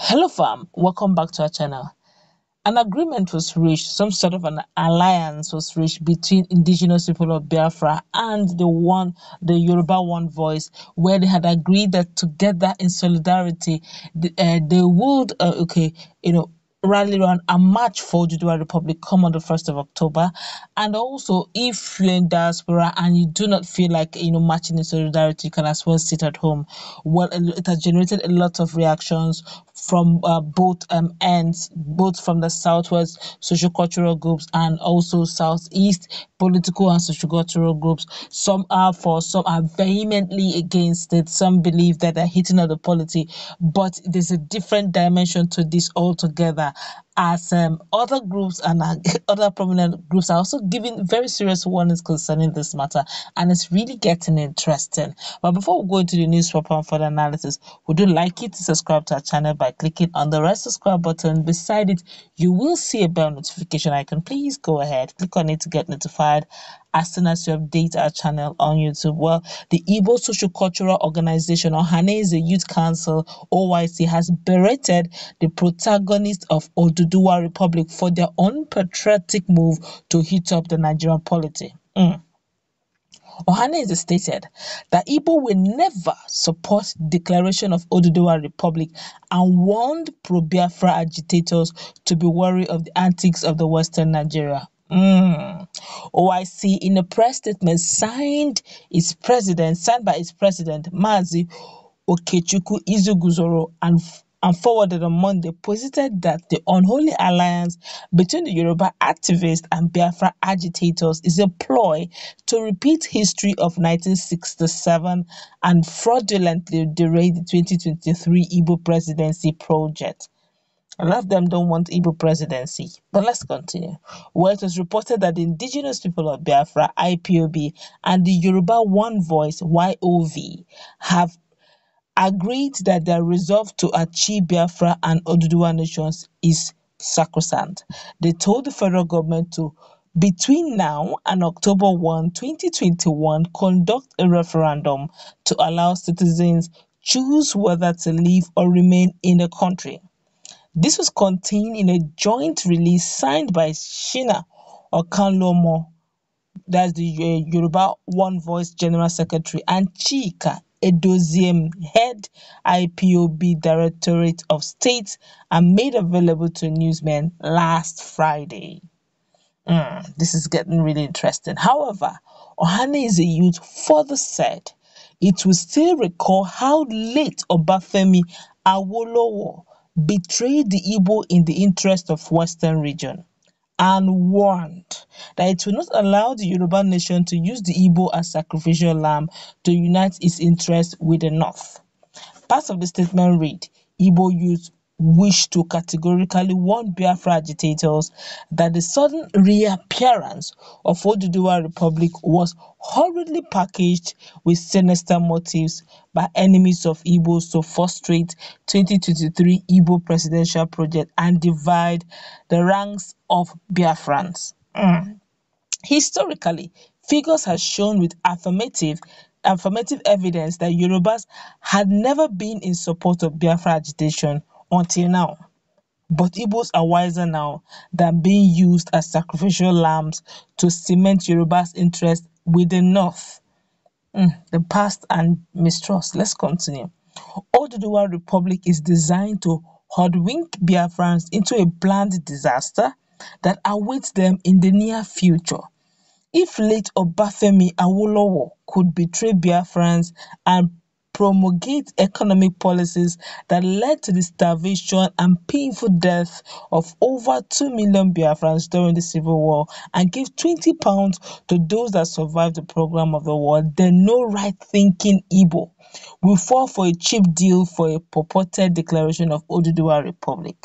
Hello fam, welcome back to our channel. An agreement was reached, some sort of an alliance was reached between indigenous people of Biafra and the Yoruba One Voice, where they had agreed that together in solidarity, they would, rally around a march for Oduduwa Republic come on the 1st of October. And also, if you're in diaspora and you do not feel like, marching in solidarity, you can as well sit at home. Well, it has generated a lot of reactions from both ends, both from the southwest social-cultural groups and also southeast political and social-cultural groups. Some are for, some are vehemently against it. Some believe that they're hitting on the polity, but there's a different dimension to this altogether, as other groups and other prominent groups are also giving very serious warnings concerning this matter, and it's really getting interesting. But before we go into the news proper and further analysis, would you like you to subscribe to our channel by clicking on the red subscribe button? Beside it, you will see a bell notification icon. Please go ahead, click on it to get notified as soon as you update our channel on YouTube. Well, the Igbo Social Cultural Organization, Ohaneze Youth Council, OYC, has berated the protagonists of Oduduwa Republic for their unpatriotic move to heat up the Nigerian polity. Ohaneze stated that Igbo will never support declaration of Oduduwa Republic and warned pro-Biafra agitators to be wary of the antics of the Western Nigeria. OIC, in a press statement signed by its president, Mazi Okechukwu Izuguzoro, and forwarded on Monday, posited that the unholy alliance between the Yoruba activists and Biafra agitators is a ploy to repeat history of 1967 and fraudulently derail the 2023 Igbo presidency project. A lot of them don't want Igbo presidency. But let's continue. Where it was reported that the indigenous people of Biafra, IPOB, and the Yoruba One Voice, YOV, have agreed that their resolve to achieve Biafra and Oduduwa nations is sacrosanct. They told the federal government to, between now and October 1, 2021, conduct a referendum to allow citizens choose whether to leave or remain in the country. This was contained in a joint release signed by Shina Okanlomo, that's the Yoruba One Voice General Secretary, and Chika Edoziem, head IPOB Directorate of State, and made available to newsmen last Friday. This is getting really interesting. However, Ohaneze Youth further said it will still recall how late Obafemi Awolowo betrayed the Igbo in the interest of Western region, and warned that it will not allow the Yoruba nation to use the Igbo as sacrificial lamb to unite its interests with the North. Parts of the statement read, Igbo youth wish to categorically warn Biafra agitators that the sudden reappearance of Oduduwa Republic was hurriedly packaged with sinister motives by enemies of Igbos to frustrate 2023 Igbo presidential project and divide the ranks of Biafrans. Historically, figures have shown with affirmative evidence that Yorubas had never been in support of Biafra agitation until now. But Igbos are wiser now than being used as sacrificial lambs to cement Yoruba's interest with the North. The past and mistrust. Let's continue. Oduduwa Republic is designed to hoodwink Biafrans into a planned disaster that awaits them in the near future. If late Obafemi Awolowo could betray Biafrans and promulgate economic policies that led to the starvation and painful death of over 2 million Biafrans during the Civil War and gave £20 to those that survived the program of the war, then no right-thinking Igbo will fall for a cheap deal for a purported declaration of Oduduwa Republic.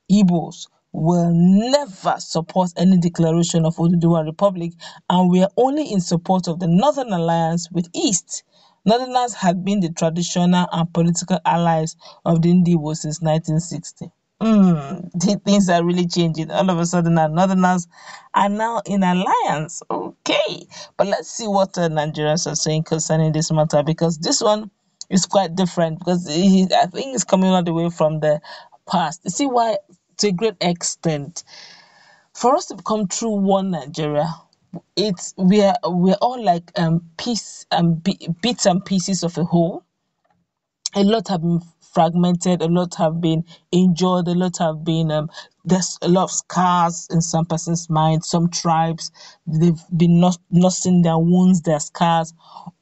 Igbos will never support any declaration of Oduduwa Republic, and we are only in support of the Northern Alliance with East. Northerners had been the traditional and political allies of the Ndigbo since 1960. Things are really changing. All of a sudden, our Northerners are now in alliance. Okay, but let's see what Nigerians are saying concerning this matter, because this one It's quite different because I think it's coming all the way from the past. You see why, to a great extent, for us to become true one Nigeria, it's we're all like piece and bits and pieces of a whole. A lot have been fragmented, a lot have been injured, a lot have been there's a lot of scars in some person's mind. Some tribes, they've been nursing their wounds, their scars,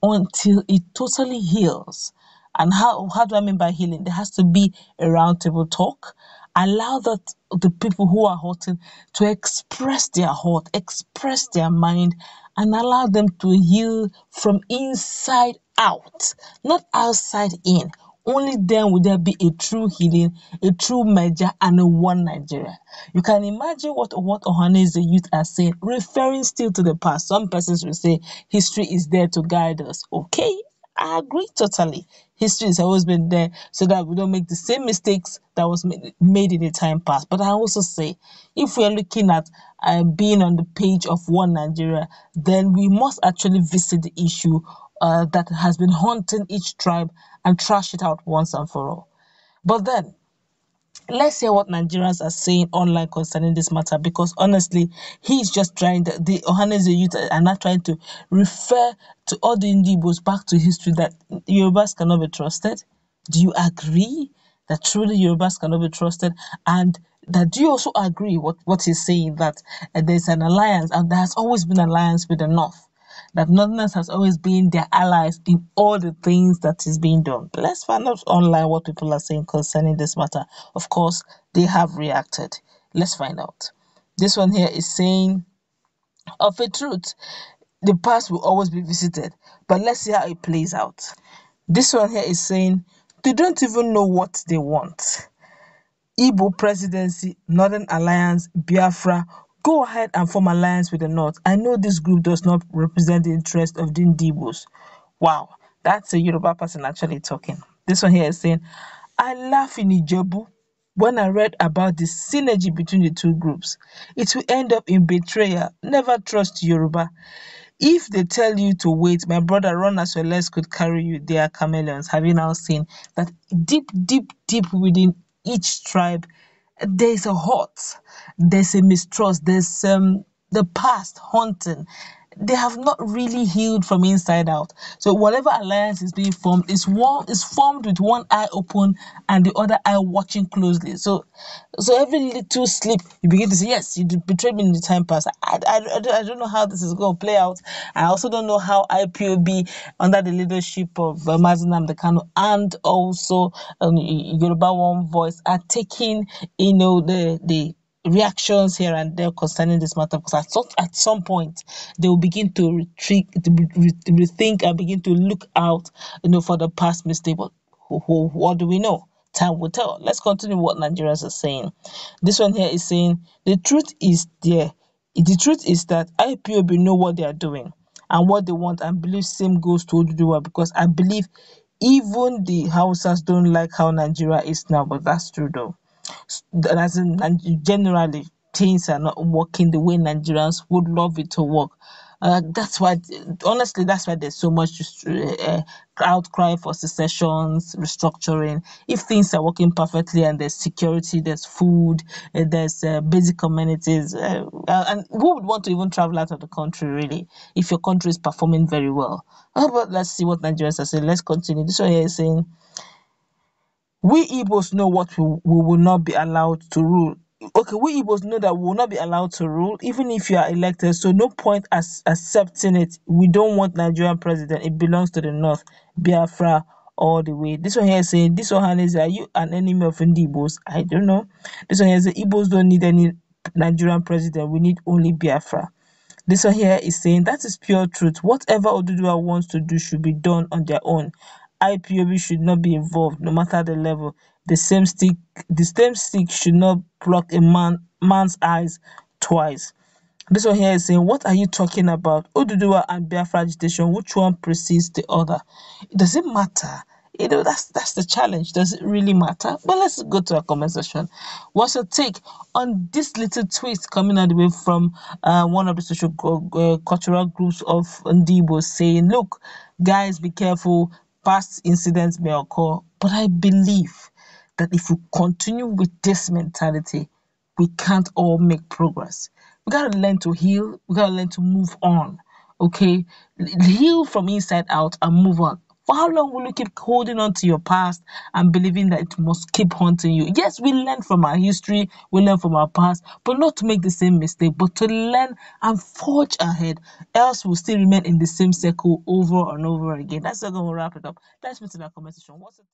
until it totally heals. And how do I mean by healing? There has to be a roundtable talk. Allow that the people who are hurting to express their heart, express their mind, and allow them to heal from inside out, not outside in. Only then will there be a true healing, a true merger, and a one Nigeria. You can imagine what Ohaneze youth are saying, referring still to the past. Some persons will say history is there to guide us. Okay, I agree totally. History has always been there so that we don't make the same mistakes that was made in the time past. But I also say, if we are looking at being on the page of one Nigeria, then we must actually visit the issue that has been haunting each tribe and trash it out once and for all. But then, let's hear what Nigerians are saying online concerning this matter, because honestly, he's just trying the Ohaneze youth are not trying to refer to all the Ndigbos back to history, that Yorubas cannot be trusted. Do you agree that truly Yorubas cannot be trusted? And that do you also agree what he's saying, that there's an alliance, and there has always been an alliance with the North? That Northerners has always been their allies in all the things that is being done. But let's find out online what people are saying concerning this matter. Of course, they have reacted. Let's find out. This one here is saying, of a truth, the past will always be visited, but let's see how it plays out. This one here is saying, they don't even know what they want. Igbo Presidency, Northern Alliance, Biafra, go ahead and form alliance with the North. I know this group does not represent the interest of the Ndigbos. Wow, that's a Yoruba person actually talking. This one here is saying, I laugh in Ijebu when I read about the synergy between the two groups. It will end up in betrayal. Never trust Yoruba. If they tell you to wait, my brother, run as your legs could carry you. They are chameleons. Have you now seen that deep, deep, deep within each tribe, there's a hurt, there's a mistrust, there's the past haunting. They have not really healed from inside out. So whatever alliance is being formed is formed with one eye open and the other eye watching closely. So every little slip, you begin to say, yes, you betrayed me in the time past. I don't know how this is going to play out. I also don't know how IPOB, under the leadership of Nnamdi Kanu, and also Yoruba One Voice, are taking, the reactions here and there concerning this matter, because I thought at some point they will begin to rethink and begin to look out, for the past mistake. But what do we know? Time will tell. Let's continue what Nigerians are saying. This one here is saying, the truth is there. The truth is that IPOB know what they are doing and what they want, and believe same goes to Oduduwa, because I believe even the Hausas don't like how Nigeria is now, but that's true though. As in, generally things are not working the way Nigerians would love it to work. That's why, honestly, that's why there's so much outcry for secessions, restructuring. If things are working perfectly and there's security, there's food, there's basic amenities, and who would want to even travel out of the country, really, if your country is performing very well? But let's see what Nigerians are saying. Let's continue. This one here is saying, we Igbos know what we will not be allowed to rule. Okay, we Igbos know that we will not be allowed to rule, even if you are elected. So no point accepting it. We don't want Nigerian president. It belongs to the North, Biafra all the way. This one here is saying, this Ohaneze, are you an enemy of Ndigbos? I don't know. This one here is saying, Igbos don't need any Nigerian president. We need only Biafra. This one here is saying, that is pure truth. Whatever Oduduwa wants to do should be done on their own. IPOB should not be involved, no matter the level. The same stick should not block a man's eyes twice. This one here is saying, what are you talking about? Oduduwa and Biafra agitation, which one precedes the other? Does it matter? That's the challenge. Does it really matter? But let's go to our comment section. What's your take on this little twist coming out the way from one of the social cultural groups of Ndigbo, saying, look, guys, be careful. past incidents may occur, but I believe that if we continue with this mentality, we can't all make progress. We gotta learn to heal. We gotta learn to move on. Okay, heal from inside out and move on. For how long will you keep holding on to your past and believing that it must keep haunting you? Yes, we learn from our history, we learn from our past, but not to make the same mistake, but to learn and forge ahead. Else we'll still remain in the same circle over and over again. That's not going to wrap it up. Let's meet in our comment section. What's it?